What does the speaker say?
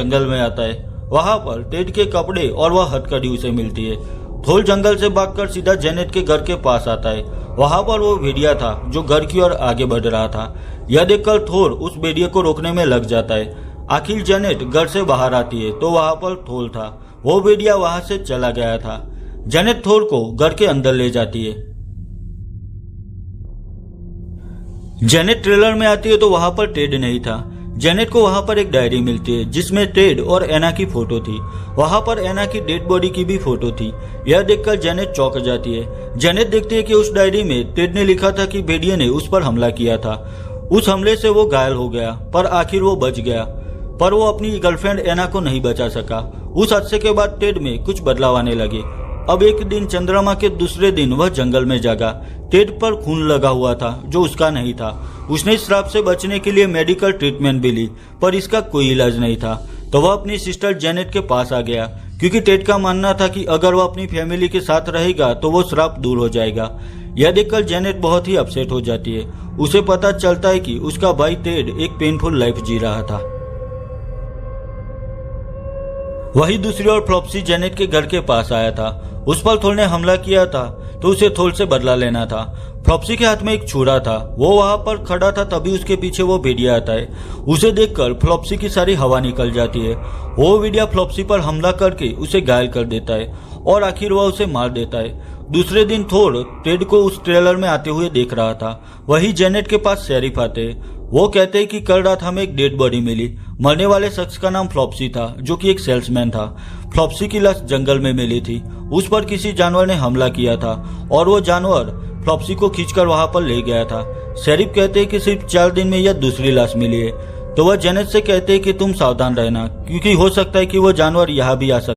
जंगल में आता है। वहाँ पर टेड के कपड़े और वह हथकड़ी उसे मिलती है। थोर जंगल से भागकर सीधा जेनेट के घर के पास आता है। वहाँ पर वो भेड़िया था जो घर की ओर आगे बढ़ रहा था। यह देखकर थोर उस भेड़िए को रोकने में लग जाता है। आखिर जेनेट घर से बाहर आती है तो वहाँ पर थोर था। वो भेड़िया वहाँ से चला गया था। जेनेट थोर को घर के अंदर ले जाती है। जेनेट ट्रेलर में आती है तो वहाँ पर टेड नहीं था। जेनेट को वहाँ पर एक डायरी मिलती है जिसमें टेड और एना की फोटो थी। वहाँ पर एना की डेड बॉडी की भी फोटो थी। यह देखकर जेनेट चौंक जाती है। जेनेट देखती है कि उस डायरी में टेड ने लिखा था कि भेड़िए ने उस पर हमला किया था। उस हमले से वो घायल हो गया पर आखिर वो बच गया, पर वो अपनी गर्लफ्रेंड एना को नहीं बचा सका। उस हादसे के बाद टेड में कुछ बदलाव आने लगे। अब एक दिन चंद्रमा के दूसरे दिन वह जंगल में जागा। टेड पर खून लगा हुआ था जो उसका नहीं था। उसने इस श्राप से बचने के लिए मेडिकल ट्रीटमेंट भी ली पर इसका कोई इलाज नहीं था। तो वह अपनी सिस्टर जेनेट के पास आ गया क्योंकि टेड का मानना था कि अगर वह अपनी फैमिली के साथ रहेगा तो वो श्राप दूर हो जाएगा। यह देखकर जेनेट बहुत ही अपसेट हो जाती है। उसे पता चलता है कि उसका भाई टेड एक पेनफुल लाइफ जी रहा था। वही दूसरी ओर फ्लॉप्सी जेनेट के घर के पास आया था। उस पर थोर ने हमला किया था तो उसे थोर से बदला लेना था। फ्लॉप्सी के हाथ में एक छुरा था। वो वहां पर खड़ा था तभी उसके पीछे वो भेड़िया आता है। उसे देखकर फ्लॉप्सी की सारी हवा निकल जाती है। वो भेड़िया फ्लॉप्सी पर हमला करके उसे घायल कर देता है और आखिर वह उसे मार देता है। दूसरे दिन थोर टेड को उस ट्रेलर में आते हुए देख रहा था। वही जेनेट के पास शेरिफ आते। वो कहते हैं कि कल रात हमें एक डेड बॉडी मिली। मरने वाले शख्स का नाम फ्लॉप्सी था जो कि एक सेल्समैन था। फ्लॉप्सी की लाश जंगल में मिली थी। उस पर किसी जानवर ने हमला किया था और वो जानवर फ्लॉप्सी को खींचकर वहां पर ले गया था। शेरिफ कहते हैं कि सिर्फ 4 दिन में यह दूसरी लाश मिली है। तो वह जेनेट से कहते हैं कि तुम सावधान रहना क्योंकि हो सकता है कि वो जानवर यहाँ भी आ सकता है।